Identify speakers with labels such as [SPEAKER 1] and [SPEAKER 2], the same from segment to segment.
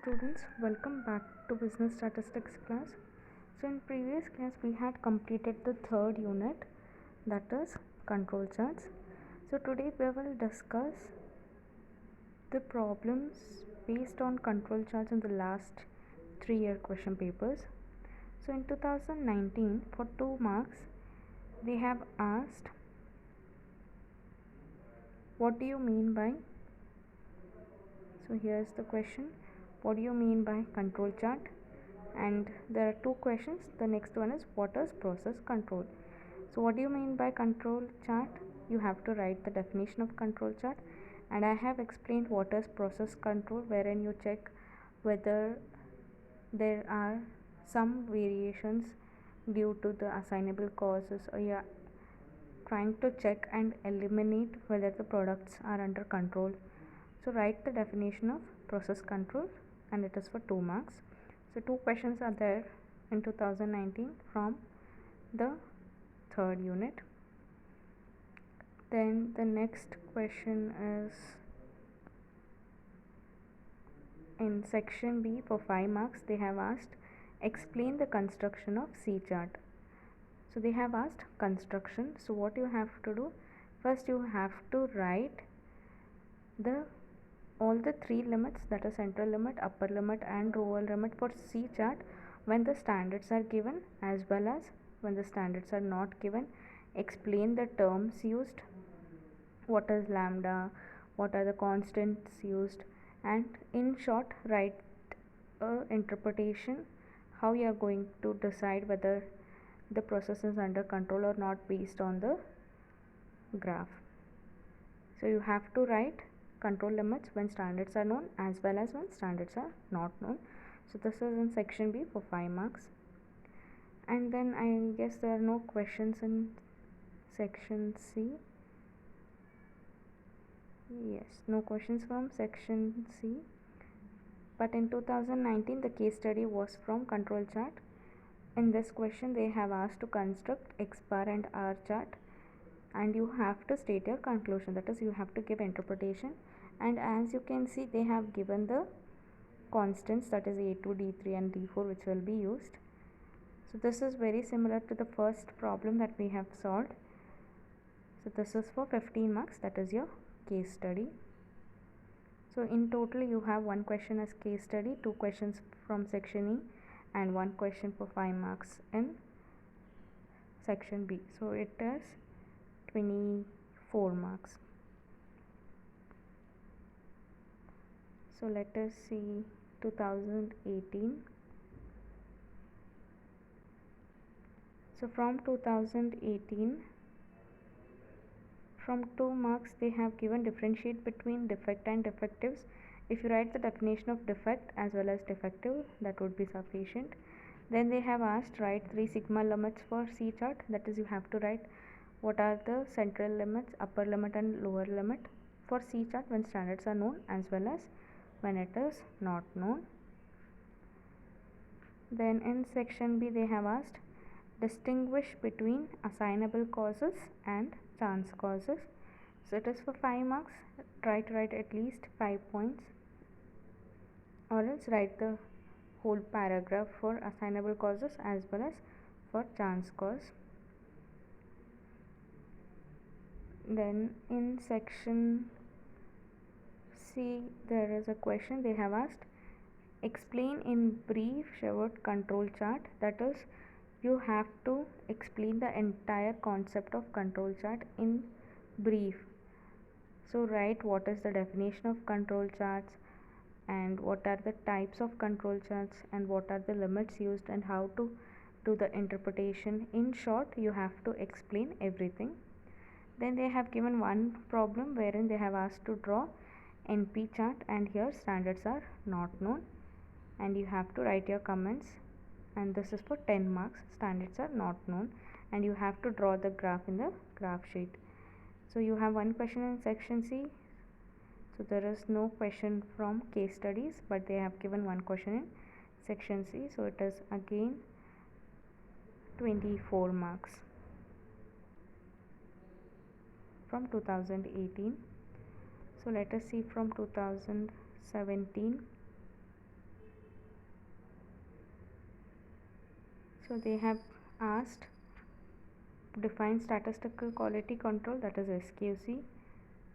[SPEAKER 1] students, welcome back to business statistics class. So in previous class we had completed the third unit, that is control charts. So today we will discuss the problems based on control charts in the last 3-year question papers. So in 2019 for 2 marks they have asked, what do you mean by, so here's the question, what do you mean by control chart? And there are two questions. The next one is, what is process control? So what do you mean by control chart? You have to write the definition of control chart, and I have explained what is process control, wherein you check whether there are some variations due to the assignable causes, or you are trying to check and eliminate whether the products are under control. So write the definition of process control, and it is for 2 marks. So 2 questions are there in 2019 from the third unit. Then the next question is in section B for 5 marks. They have asked, explain the construction of C chart. So they have asked construction. So what you have to do, first you have to write all the 3 limits, that is central limit, upper limit and lower limit for C chart when the standards are given, as well as when the standards are not given. Explain the terms used, what is lambda, what are the constants used, and in short write a interpretation how you are going to decide whether the process is under control or not based on the graph. So you have to write control limits when standards are known, as well as when standards are not known. So this is in section B for 5 marks. And then I guess there are no questions in section C. Yes, no questions from section C. But in 2019 the case study was from control chart. In this question they have asked to construct X bar and R chart, and you have to state your conclusion, that is you have to give interpretation. And as you can see, they have given the constants, that is A2, D3 and D4, which will be used. So this is very similar to the first problem that we have solved. So this is for 15 marks, that is your case study. So in total you have 1 question as case study, 2 questions from section E and 1 question for 5 marks in section B. So it is 24 marks. So let us see 2018. So from 2018, from 2 marks they have given differentiate between defect and defectives. If you write the definition of defect as well as defective, that would be sufficient. Then they have asked, write 3 sigma limits for C chart, that is you have to write what are the central limits, upper limit and lower limit for C chart when standards are known, as well as when it is not known. Then in section B they have asked, distinguish between assignable causes and chance causes. So it is for 5 marks. Try to write at least 5 points, or else write the whole paragraph for assignable causes as well as for chance cause. Then in section C there is a question. They have asked, explain in brief Shewhart control chart, that is you have to explain the entire concept of control chart in brief. So write what is the definition of control charts, and what are the types of control charts, and what are the limits used, and how to do the interpretation. In short, you have to explain everything. Then they have given one problem wherein they have asked to draw NP chart, and here standards are not known, and you have to write your comments, and this is for 10 marks. Standards are not known, and you have to draw the graph in the graph sheet. So you have 1 question in section C. So there is no question from case studies, but they have given 1 question in section C. So it is again 24 marks from 2018. So let us see from 2017. So they have asked define statistical quality control, that is SQC.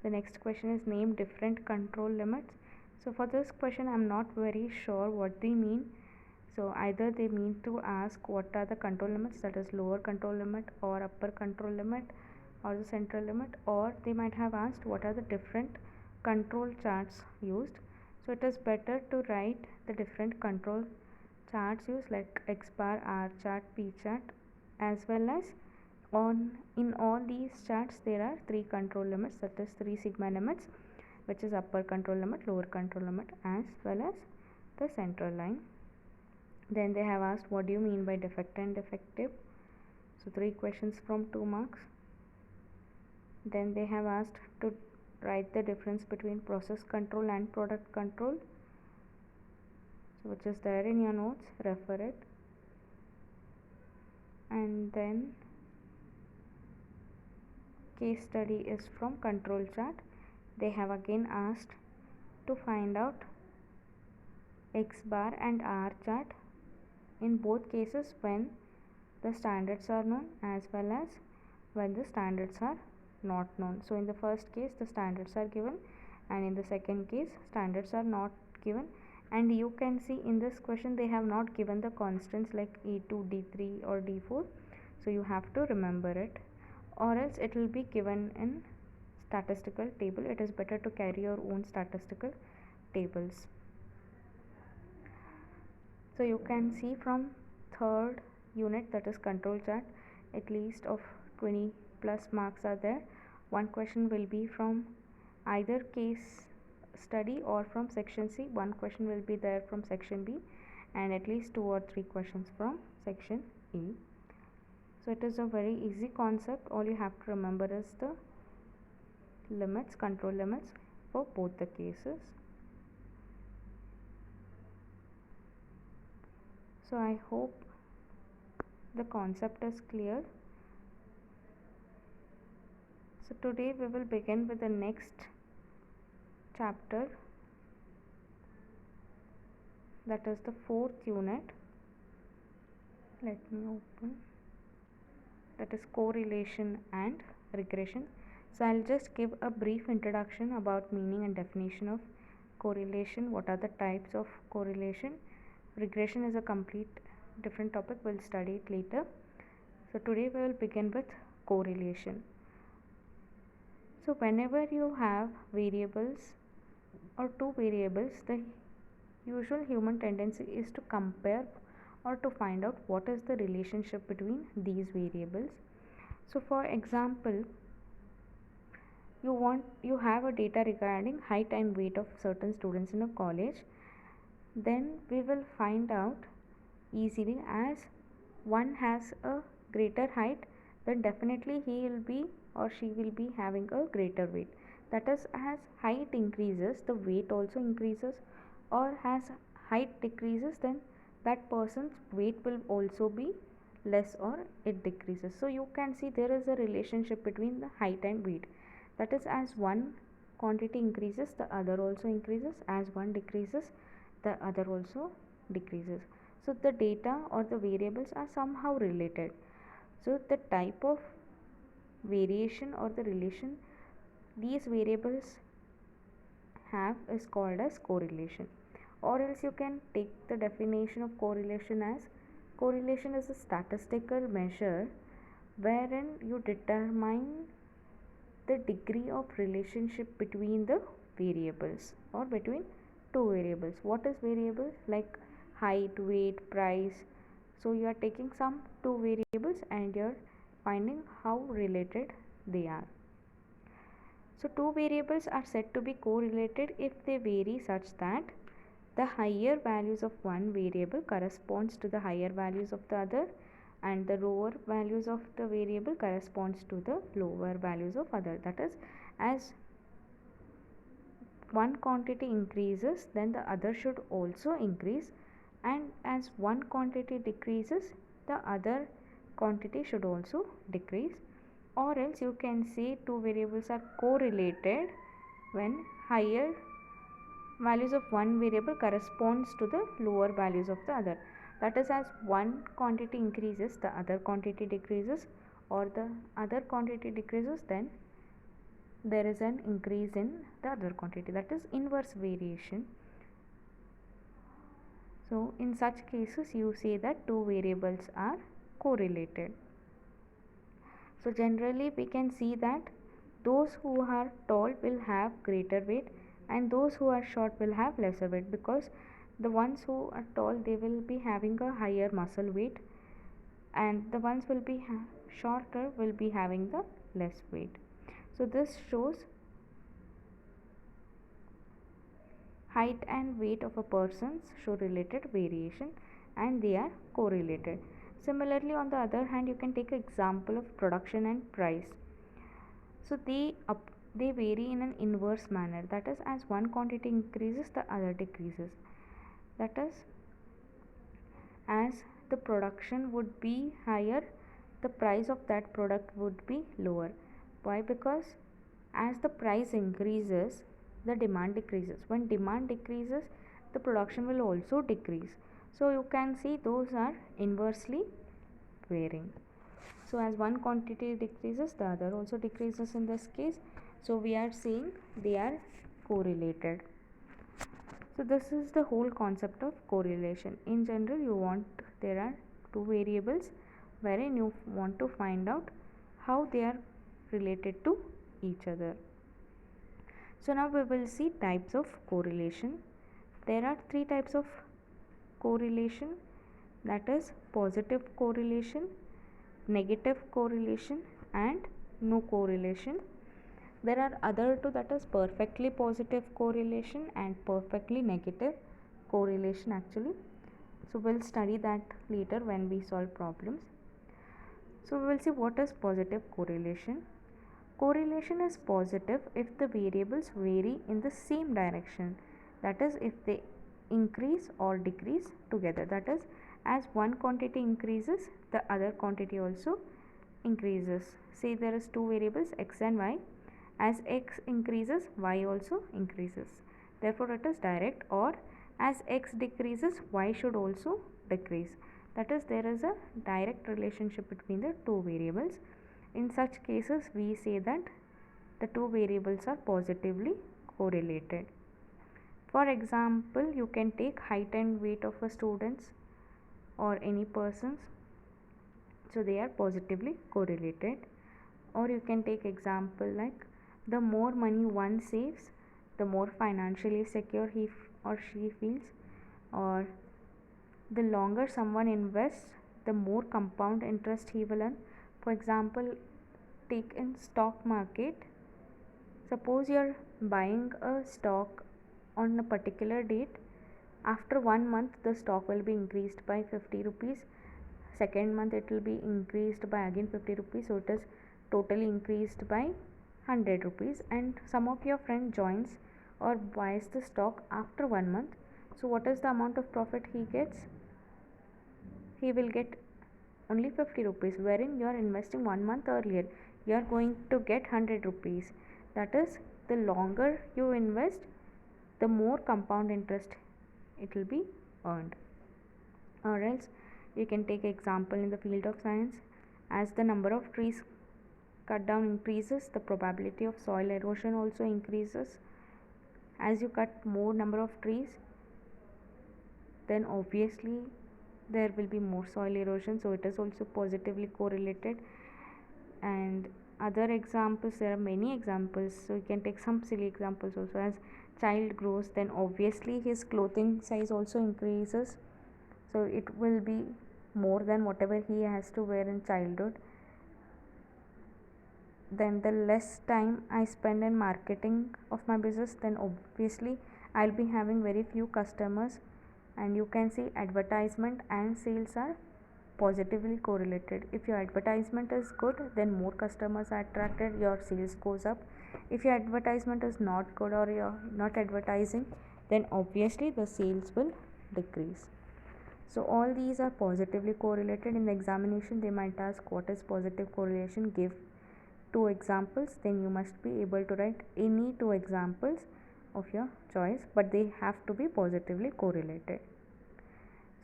[SPEAKER 1] The next question is name different control limits. So for this question I'm not very sure what they mean. So either they mean to ask what are the control limits, that is lower control limit or upper control limit or the central limit, or they might have asked what are the different control charts used. So it is better to write the different control charts used, like X bar, R chart, P chart, as well as in all these charts there are three control limits, that is three sigma limits, which is upper control limit, lower control limit, as well as the central line. Then they have asked what do you mean by defect and defective. So 3 questions from 2 marks. Then they have asked to write the difference between process control and product control, so which is there in your notes, refer it. And then case study is from control chart. They have again asked to find out X bar and R chart in both cases when the standards are known as well as when the standards are not known. So in the first case the standards are given, and in the second case standards are not given. And you can see in this question they have not given the constants like E2, D3 or D4, so you have to remember it, or else it will be given in statistical table. It is better to carry your own statistical tables. So you can see from third unit, that is control chart, at least of 20 plus marks are there. One question will be from either case study or from section C. One question will be there from section B, and at least 2 or 3 questions from section E. So it is a very easy concept. All you have to remember is the limits, control limits for both the cases. So I hope the concept is clear. So today we will begin with the next chapter, that is the 4th unit. Let me open. That is correlation and regression. So I'll just give a brief introduction about meaning and definition of correlation, what are the types of correlation. Regression is a complete different topic, we'll study it later. So today we will begin with correlation. So whenever you have variables or two variables, the usual human tendency is to compare or to find out what is the relationship between these variables. So for example, you have a data regarding height and weight of certain students in a college. Then we will find out easily, as one has a greater height, then definitely he will be or she will be having a greater weight. That is, as height increases the weight also increases, or as height decreases then that person's weight will also be less or it decreases. So you can see there is a relationship between the height and weight. That is, as one quantity increases the other also increases, as one decreases the other also decreases. So the data or the variables are somehow related. So the type of variation or the relation these variables have is called as correlation. Or else you can take the definition of correlation as correlation is a statistical measure wherein you determine the degree of relationship between the variables or between two variables. What is variables? Like height, weight, price. So you are taking some two variables and you are finding how related they are. So two variables are said to be correlated if they vary such that the higher values of one variable corresponds to the higher values of the other, and the lower values of the variable corresponds to the lower values of other. That is, as one quantity increases then the other should also increase, and as one quantity decreases the other quantity should also decrease. Or else you can say two variables are correlated when higher values of one variable corresponds to the lower values of the other. That is, as one quantity increases, the other quantity decreases, or the other quantity decreases, then there is an increase in the other quantity. That is inverse variation. So in such cases you say that two variables are correlated. So generally we can see that those who are tall will have greater weight and those who are short will have lesser weight, because the ones who are tall, they will be having a higher muscle weight, and the ones will be shorter will be having the less weight. So this shows height and weight of a person show related variation and they are correlated. Similarly, on the other hand, you can take an example of production and price. So they vary in an inverse manner. That is, as one quantity increases, the other decreases. That is, as the production would be higher, the price of that product would be lower. Why? Because as the price increases, the demand decreases. When demand decreases, the production will also decrease. So you can see those are inversely varying. So as one quantity decreases, the other also decreases in this case. So we are saying they are correlated. So this is the whole concept of correlation. In general, there are two variables wherein you want to find out how they are related to each other. So now we will see types of correlation. There are three types of correlation, that is positive correlation, negative correlation and no correlation. There are other two, that is perfectly positive correlation and perfectly negative correlation actually. So we'll study that later when we solve problems. So we will see what is positive correlation. Correlation is positive if the variables vary in the same direction, that is if they increase or decrease together. That is, as one quantity increases, the other quantity also increases. Say there is two variables x and y. As x increases, y also increases. Therefore it is direct. Or as x decreases, y should also decrease. That is, there is a direct relationship between the two variables. In such cases we say that the two variables are positively correlated. For example, you can take height and weight of a students or any persons, so they are positively correlated. Or you can take example like the more money one saves, the more financially secure he or she feels. Or the longer someone invests, the more compound interest he will earn. For example, take in stock market. Suppose you are buying a stock on a particular date. After 1 month, the stock will be increased by 50 rupees. Second month, it will be increased by again 50 rupees. So it is totally increased by 100 rupees. And some of your friend joins or buys the stock after 1 month. So what is the amount of profit he gets? He will get only 50 rupees, wherein you are investing 1 month earlier, you are going to get 100 rupees. That is, the longer you invest, the more compound interest it will be earned. Or else you can take example in the field of science. As the number of trees cut down increases, the probability of soil erosion also increases. As you cut more number of trees, then obviously there will be more soil erosion, so it is also positively correlated. And other examples, there are many examples, so you can take some silly examples also. As child grows, then obviously his clothing size also increases, so it will be more than whatever he has to wear in childhood. Then the less time I spend in marketing of my business, then obviously I'll be having very few customers. And you can see advertisement and sales are positively correlated. If your advertisement is good, then more customers are attracted, your sales goes up. If your advertisement is not good or you're not advertising, then obviously the sales will decrease. So all these are positively correlated. In the examination they might ask what is positive correlation, give 2 examples, then you must be able to write any 2 examples of your choice, but they have to be positively correlated.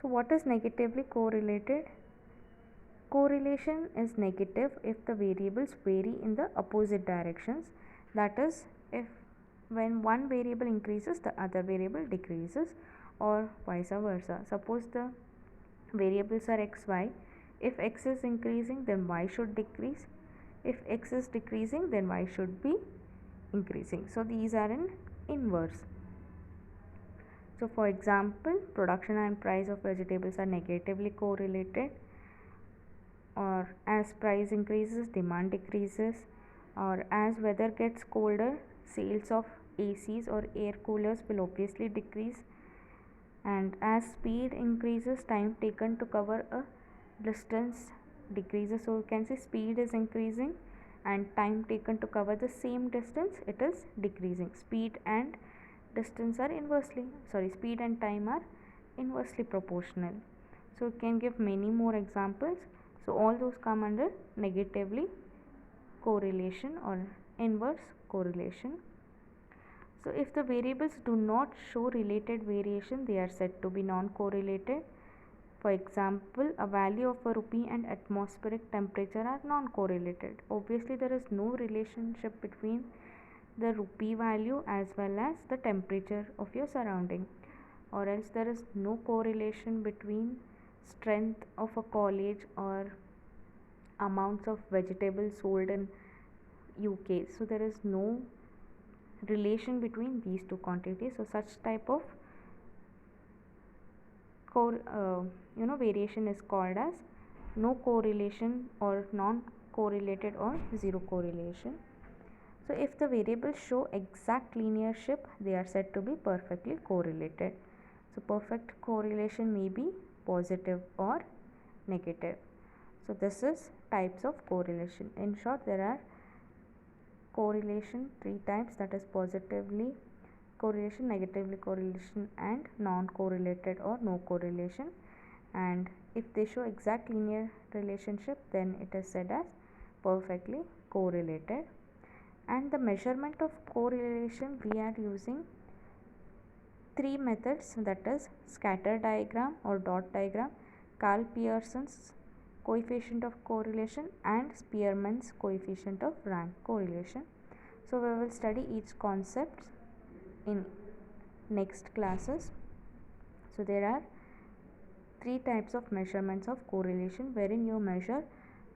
[SPEAKER 1] So what is negatively correlated? Correlation is negative if the variables vary in the opposite directions. That is, if when one variable increases, the other variable decreases, or vice versa. Suppose the variables are x, y. If x is increasing, then y should decrease. If x is decreasing, then y should be increasing. So these are in inverse. So for example, production and price of vegetables are negatively correlated, or as price increases, demand decreases, or as weather gets colder, sales of ACs or air coolers will obviously decrease, and as speed increases, time taken to cover a distance decreases. So you can say speed is increasing and time taken to cover the same distance, it is decreasing. Speed and speed and time are inversely proportional. So you can give many more examples. So all those come under negatively correlation or inverse correlation. So if the variables do not show related variation, they are said to be non-correlated. For example, a value of a rupee and atmospheric temperature are non-correlated. Obviously, there is no relationship between the rupee value as well as the temperature of your surrounding, or else there is no correlation between strength of a college or amounts of vegetables sold in UK. So there is no relation between these two quantities. So such type of variation is called as no correlation or non-correlated or zero correlation. So if the variables show exact linearship, they are said to be perfectly correlated. So perfect correlation may be positive or negative. So this is types of correlation. In short, there are correlation 3 types, that is positively correlation, negatively correlation, and non-correlated or no correlation. And if they show exact linear relationship, then it is said as perfectly correlated. And the measurement of correlation, we are using 3 methods, that is scatter diagram or dot diagram, Karl Pearson's coefficient of correlation, and Spearman's coefficient of rank correlation. So we will study each concept in next classes. So there are 3 types of measurements of correlation, wherein you measure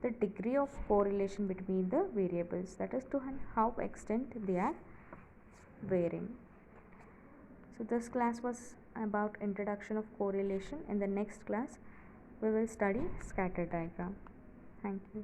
[SPEAKER 1] the degree of correlation between the variables, that is to how extent they are varying. So this class was about introduction of correlation. In the next class we will study scatter diagram. Thank you.